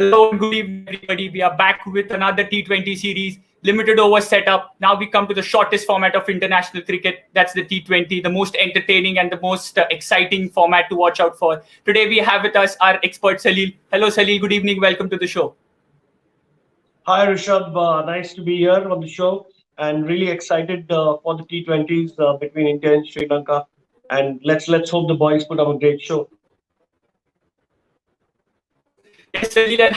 Hello and good evening, everybody. We are back with another T20 series, limited over setup. Now we come to the shortest format of international cricket. That's the T20, the most entertaining and the most exciting format to watch out for. Today we have with us our expert Salil. Hello, Salil. Good evening. Welcome to the show. Hi, Rushabh. Nice to be here on the show and really excited for the T20s between India and Sri Lanka. And let's hope the boys put up a great show. Yes, Salil, and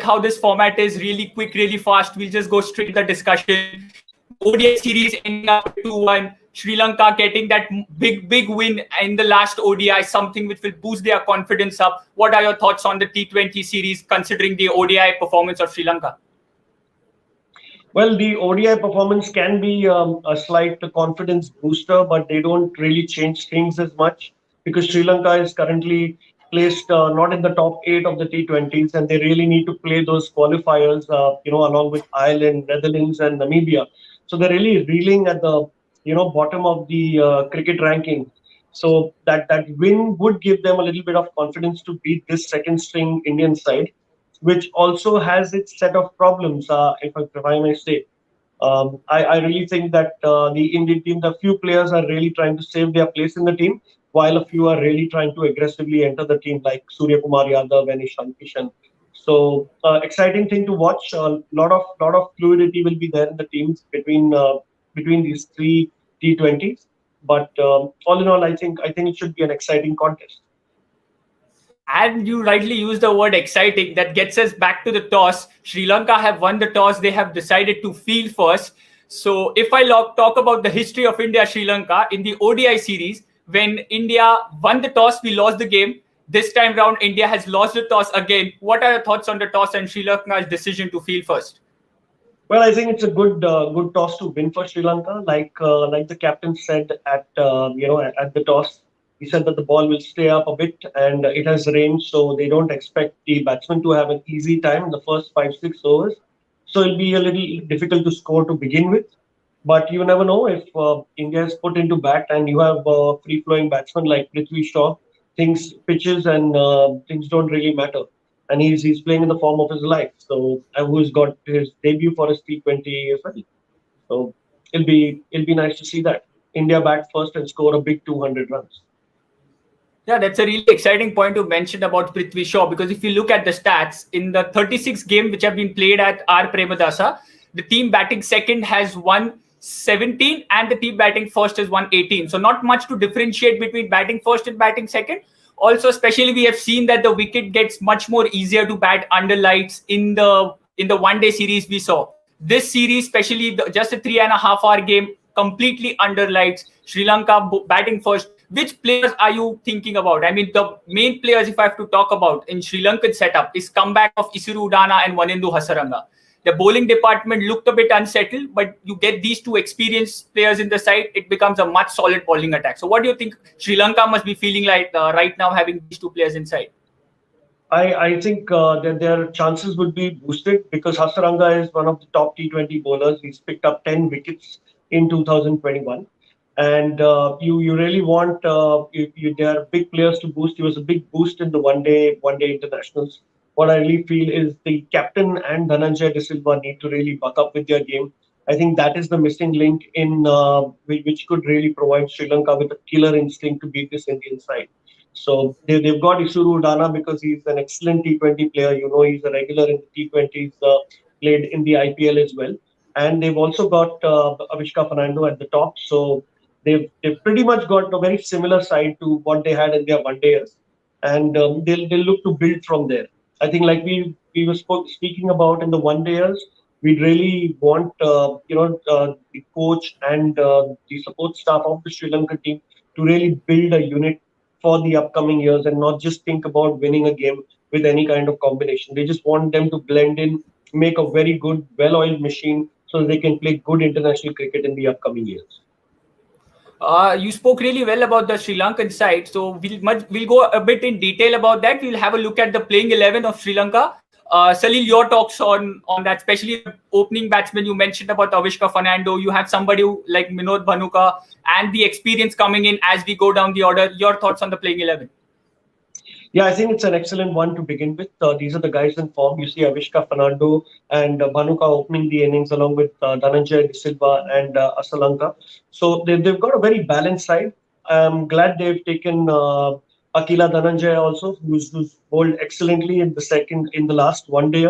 how this format is really quick, really fast. We'll just go straight to the discussion. The ODI series ending up at 2-1. Sri Lanka getting that big win in the last ODI, something which will boost their confidence up. What are your thoughts on the T20 series, considering the ODI performance of Sri Lanka? Well, the ODI performance can be a slight confidence booster, but they don't really change things as much because Sri Lanka is currently placed not in the top eight of the T20s, and they really need to play those qualifiers, along with Ireland, Netherlands, and Namibia. So they're really reeling at the bottom of the cricket ranking. So that win would give them a little bit of confidence to beat this second string Indian side, which also has its set of problems, if I may say. I really think that the Indian team, the few players are really trying to save their place in the team, while a few are really trying to aggressively enter the team, like Surya Kumar Yadav and Ishan Kishan. So exciting thing to watch. A lot of fluidity will be there in the teams between these three T20s. But all in all, I think it should be an exciting contest. And you rightly use the word exciting. That gets us back to the toss. Sri Lanka have won the toss. They have decided to field first. So if I talk about the history of India-Sri Lanka in the ODI series, when India won the toss, we lost the game. This time round, India has lost the toss again. What are your thoughts on the toss and Sri Lanka's decision to field first? Well, I think it's a good toss to win for Sri Lanka. Like the captain said at the toss, he said that the ball will stay up a bit, and it has rained, so they don't expect the batsmen to have an easy time in the first 5-6 overs. So it'll be a little difficult to score to begin with. But you never know if India is put into bat and you have free flowing batsmen like Prithvi Shaw, things pitches and things don't really matter, and he's playing in the form of his life. So who's got his debut for his T20 as well. So it'll be nice to see that India bat first and score a big 200 runs. Yeah, that's a really exciting point to mention about Prithvi Shaw, because if you look at the stats in the 36 games which have been played at R. Premadasa, the team batting second has won 17 and the team batting first has won 18. So not much to differentiate between batting first and batting second. Also, especially we have seen that the wicket gets much more easier to bat under lights in the one-day series we saw. This series, especially just a 3.5 hour game, completely under lights. Sri Lanka batting first. Which players are you thinking about? I mean, the main players, if I have to talk about in Sri Lankan setup, is comeback of Isuru Udana and Wanindu Hasaranga. The bowling department looked a bit unsettled, but you get these two experienced players in the side, it becomes a much solid bowling attack. So what do you think Sri Lanka must be feeling like right now having these two players inside? I think that their chances would be boosted because Hasaranga is one of the top T20 bowlers. He's picked up 10 wickets in 2021. And you really want there are big players to boost. He was a big boost in the one day internationals. What I really feel is the captain and Dhananjay De Silva need to really buck up with their game. I think that is the missing link in which could really provide Sri Lanka with a killer instinct to beat this Indian side. So they've got Isuru Udana because he's an excellent T20 player. You know, he's a regular in the T20s, played in the IPL as well. And they've also got Avishka Fernando at the top. So they've pretty much got a very similar side to what they had in their one dayers, and they'll look to build from there. I think like we were speaking about in the one dayers, we really want the coach and the support staff of the Sri Lanka team to really build a unit for the upcoming years and not just think about winning a game with any kind of combination. They just want them to blend in, make a very good, well-oiled machine so they can play good international cricket in the upcoming years. You spoke really well about the Sri Lankan side, so we'll go a bit in detail about that. We'll have a look at the playing 11 of Sri Lanka. Salil, your talks on that, especially the opening batsman you mentioned about Avishka Fernando. You have somebody like Minod Bhanuka and the experience coming in as we go down the order. Your thoughts on the playing 11? Yeah, I think it's an excellent one to begin with. These are the guys in form. You see Avishka Fernando and Bhanuka opening the innings along with Dhananjay De Silva and Asalanka. So they've got a very balanced side. I'm glad they've taken Akila Dhananjay also, who's bowled excellently in the last one day.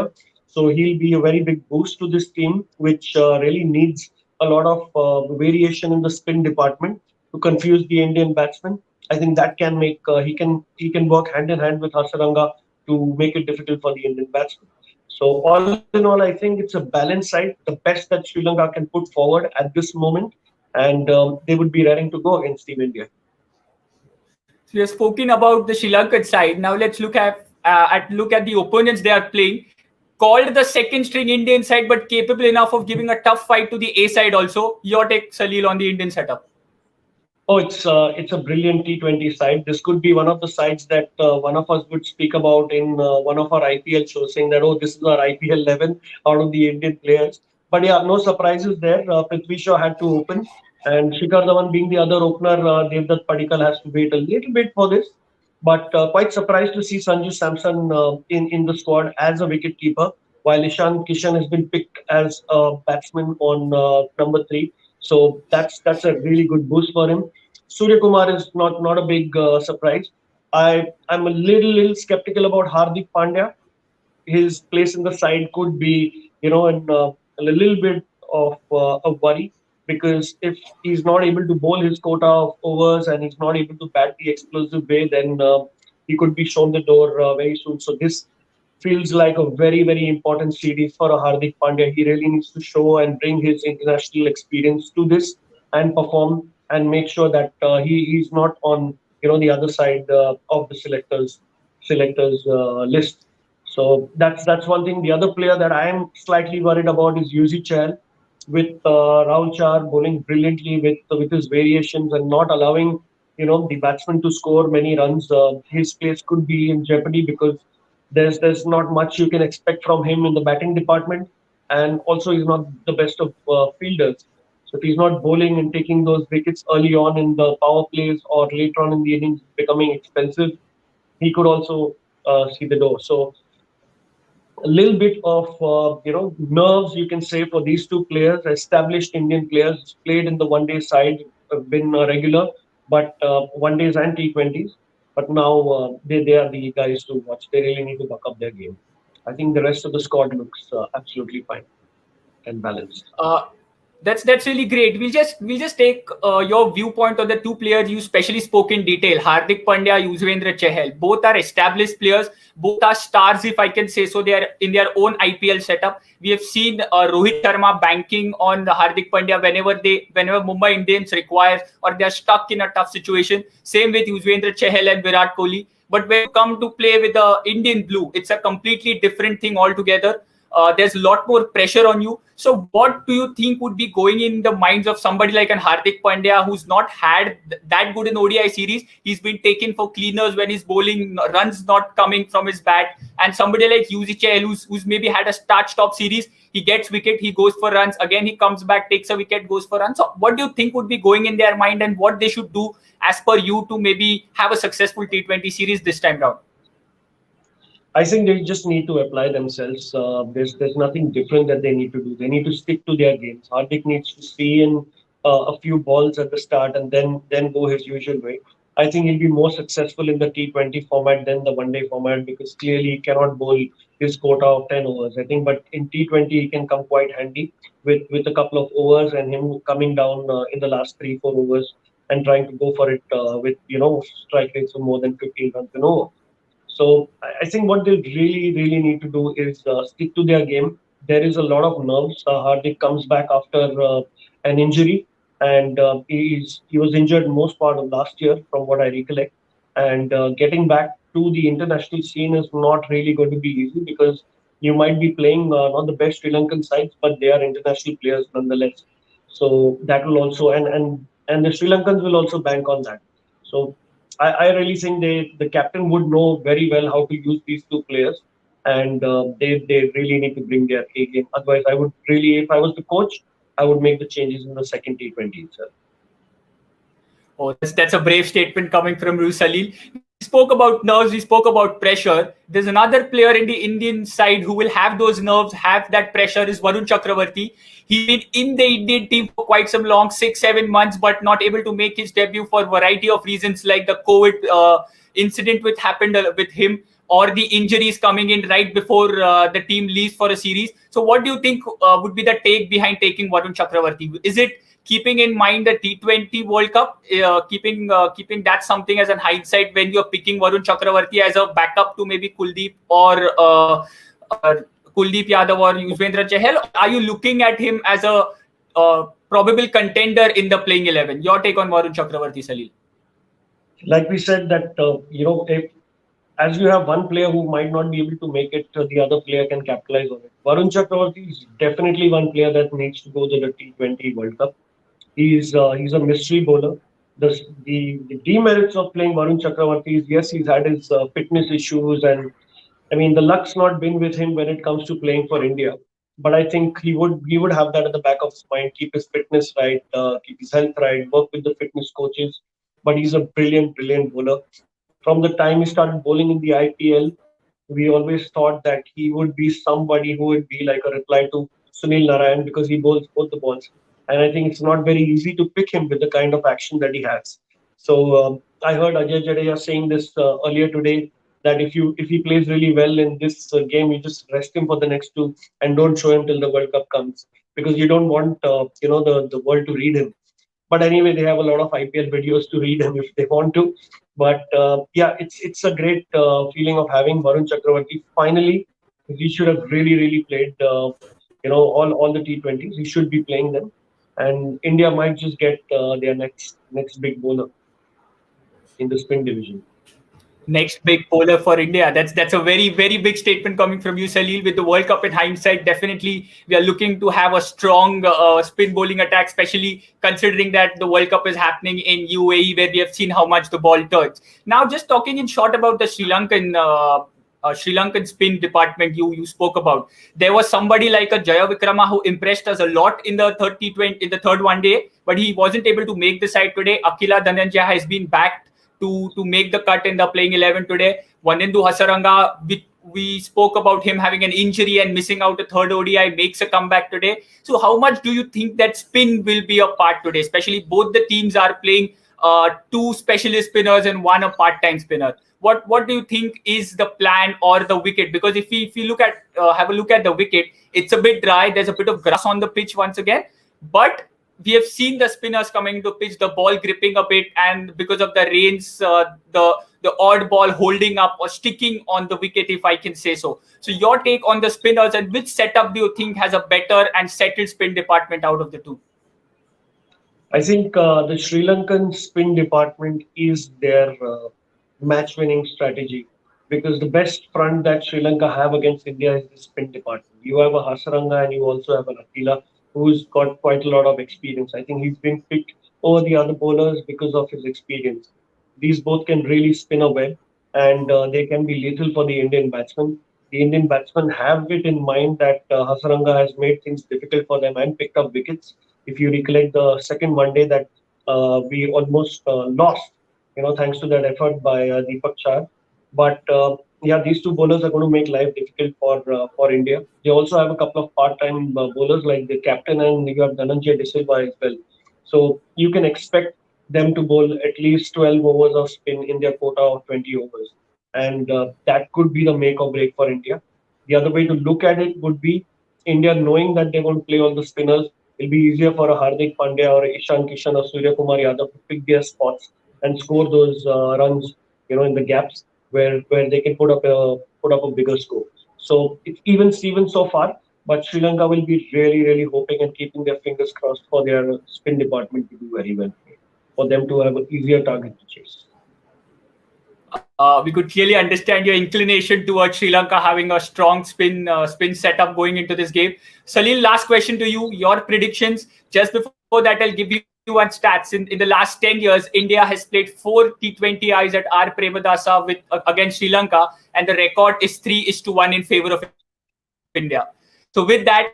So he'll be a very big boost to this team, which really needs a lot of variation in the spin department to confuse the Indian batsmen. I think that can make he can work hand in hand with Hasaranga to make it difficult for the Indian batsmen. So all in all, I think it's a balanced side, the best that Sri Lanka can put forward at this moment, and they would be raring to go against Team India. So we have spoken about the Sri Lankan side. Now let's look at the opponents they are playing. Called the second string Indian side, but capable enough of giving a tough fight to the A side also. Your take, Salil, on the Indian setup. Oh, it's a brilliant T20 side. This could be one of the sides that one of us would speak about in one of our IPL shows, saying that, oh, this is our IPL 11 out of the Indian players. But yeah, no surprises there. Prithvi Shaw had to open, and Shikhar Dhawan being the other opener, Devdutt Padikkal has to wait a little bit for this. But quite surprised to see Sanju Samson in the squad as a wicket keeper, while Ishan Kishan has been picked as a batsman on number three. So that's a really good boost for him. Surya Kumar is not a big surprise. I'm a little skeptical about Hardik Pandya. His place in the side could be, in a little bit of worry, because if he's not able to bowl his quota of overs and he's not able to bat the explosive way, then he could be shown the door very soon. So this feels like a very important series for a Hardik Pandya. He really needs to show and bring his international experience to this and perform and make sure that he's not on the other side of the selectors list. So that's one thing. The other player that I am slightly worried about is Yuzi Chahal, with Rahul Char bowling brilliantly with his variations and not allowing the batsman to score many runs. His place could be in jeopardy, because there's not much you can expect from him in the batting department, and also he's not the best of fielders. So if he's not bowling and taking those wickets early on in the power plays or later on in the innings becoming expensive, he could also see the door. So a little bit of nerves, you can say, for these two players, established Indian players, played in the one day side, have been regular, but one days and T20s. But now they are the guys to watch. They really need to buck up their game. I think the rest of the squad looks absolutely fine and balanced. Uh, that's really great. We'll just take your viewpoint on the two players you specially spoke in detail. Hardik Pandya, Yuzvendra Chahal. Both are established players. Both are stars, if I can say so. They are in their own IPL setup. We have seen Rohit Sharma banking on Hardik Pandya whenever Mumbai Indians require or they are stuck in a tough situation. Same with Yuzvendra Chahal and Virat Kohli. But when you come to play with the Indian blue, it's a completely different thing altogether. There's a lot more pressure on you. So, what do you think would be going in the minds of somebody like an Hardik Pandya, who's not had that good an ODI series? He's been taken for cleaners when he's bowling, runs not coming from his bat, and somebody like Yuzi Chahal, who's maybe had a start-stop series. He gets wicket, he goes for runs. Again, he comes back, takes a wicket, goes for runs. So, what do you think would be going in their mind, and what they should do as per you to maybe have a successful T20 series this time round? I think they just need to apply themselves. There's nothing different that they need to do. They need to stick to their games. Hardik needs to see in a few balls at the start and then go his usual way. I think he'll be more successful in the T20 format than the one day format, because clearly he cannot bowl his quota of 10 overs. I think, but in T20 he can come quite handy with a couple of overs and him coming down in the last 3-4 overs and trying to go for it with strike rates of more than 15 runs an over. So I think what they really need to do is stick to their game. There is a lot of nerves. Hardik comes back after an injury, and he was injured most part of last year, from what I recollect. And getting back to the international scene is not really going to be easy, because you might be playing not the best Sri Lankan sides, but they are international players nonetheless. So that will also, and the Sri Lankans will also bank on that. So I really think the captain would know very well how to use these two players, and they really need to bring their A game. Otherwise, I would really, if I was the coach, I would make the changes in the second T20 itself. Oh, that's a brave statement coming from Rushabh Salil. spoke about nerves, we spoke about pressure. There's another player in the Indian side who will have those nerves, have that pressure, is Varun Chakravarti. He's been in the Indian team for quite some long, 6-7 months, but not able to make his debut for a variety of reasons, like the COVID incident which happened with him, or the injuries coming in right before the team leaves for a series. So what do you think would be the take behind taking Varun Chakravarti? Is it keeping in mind the T20 World Cup, keeping that something as an hindsight when you're picking Varun Chakravarti as a backup to maybe Kuldeep or uh, Kuldeep Yadav or Yuzvendra Chahal? Are you looking at him as a probable contender in the playing 11? Your take on Varun Chakravarti, Salil? Like we said that if as you have one player who might not be able to make it, the other player can capitalize on it. Varun Chakravarti is definitely one player that needs to go to the T20 World Cup. He's a mystery bowler. The demerits of playing Varun Chakravarti is, yes, he's had his fitness issues, and I mean the luck's not been with him when it comes to playing for India. But I think he would have that at the back of his mind, keep his fitness right, keep his health right, work with the fitness coaches. But he's a brilliant bowler. From the time he started bowling in the IPL, we always thought that he would be somebody who would be like a reply to Sunil Narayan because he bowls both the balls. And I think it's not very easy to pick him with the kind of action that he has. So I heard Ajay Jadeja saying this earlier today that if he plays really well in this game, you just rest him for the next two and don't show him till the World Cup comes because you don't want the world to read him. But anyway, they have a lot of IPL videos to read him if they want to. But yeah, it's a great feeling of having Varun Chakravarti. Finally, he should have really played all the T20s. He should be playing them, and India might just get their next big bowler in the spin division. Next big bowler for India. That's a very big statement coming from you, Salil. With the World Cup in hindsight, definitely we are looking to have a strong spin bowling attack, especially considering that the World Cup is happening in UAE, where we have seen how much the ball turns. Now, just talking in short about the Sri Lankan spin department you spoke about. There was somebody like a Jaya Vikrama who impressed us a lot in the third T20 in the third one day, but he wasn't able to make the side today. Akila Dhananjaya has been backed to make the cut in the playing 11 today. Vanindu Hasaranga, we spoke about him having an injury and missing out a third ODI, makes a comeback today. So how much do you think that spin will be a part today? Especially both the teams are playing two specialist spinners and one a part-time spinner. What do you think is the plan or the wicket? Because if you look at have a look at the wicket, it's a bit dry. There's a bit of grass on the pitch once again, but we have seen the spinners coming to pitch, the ball gripping a bit, and because of the rains, the odd ball holding up or sticking on the wicket, if I can say so. So your take on the spinners, and which setup do you think has a better and settled spin department out of the two? I think the Sri Lankan spin department is their match-winning strategy because the best front that Sri Lanka have against India is the spin department. You have a Hasaranga and you also have an Akila who's got quite a lot of experience. I think he's been picked over the other bowlers because of his experience. These both can really spin a web and they can be lethal for the Indian batsmen. The Indian batsmen have it in mind that Hasaranga has made things difficult for them and picked up wickets. If you recollect the second one day that we almost lost, thanks to that effort by Deepak Char. But yeah, these two bowlers are going to make life difficult for India. They also have a couple of part-time bowlers like the captain and you have Dhananjay De Silva as well. So you can expect them to bowl at least 12 overs of spin in their quota of 20 overs. And that could be the make or break for India. The other way to look at it would be India knowing that they're going to play all the spinners. It'll be easier for a Hardik Pandya or a Ishan Kishan or Surya Kumar Yadav to pick their spots and score those runs, in the gaps where they can put up a bigger score. So it's even so far, but Sri Lanka will be really hoping and keeping their fingers crossed for their spin department to do very well, for them to have an easier target to chase. We could clearly understand your inclination towards Sri Lanka having a strong spin setup going into this game. Salil, last question to you. Your predictions. Just before that, I'll give you one stats. In the last 10 years, India has played 4 T20Is at R. Premadasa against Sri Lanka, and the record is 3-1 in favor of India. So with that,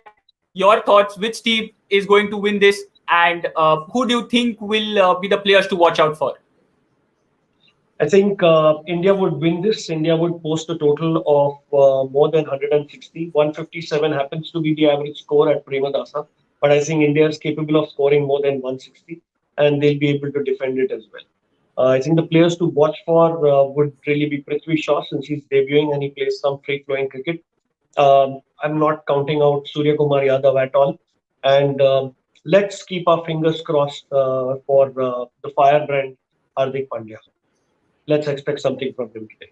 your thoughts, which team is going to win this, and who do you think will be the players to watch out for? I think India would win this. India would post a total of more than 160. 157 happens to be the average score at Premadasa, but I think India is capable of scoring more than 160, and they'll be able to defend it as well. I think the players to watch for would really be Prithvi Shaw, since he's debuting and he plays some free-flowing cricket. I'm not counting out Surya Kumar Yadav at all. And let's keep our fingers crossed for the firebrand Hardik Pandya. Let's expect something from him today.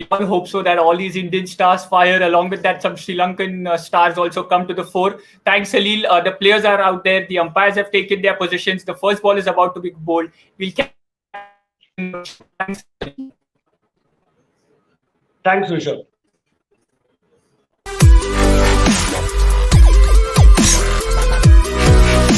We all hope so that all these Indian stars fire. Along with that, some Sri Lankan stars also come to the fore. Thanks, Salil. The players are out there. The umpires have taken their positions. The first ball is about to be bowled. We'll catch you. Thanks, Rushabh.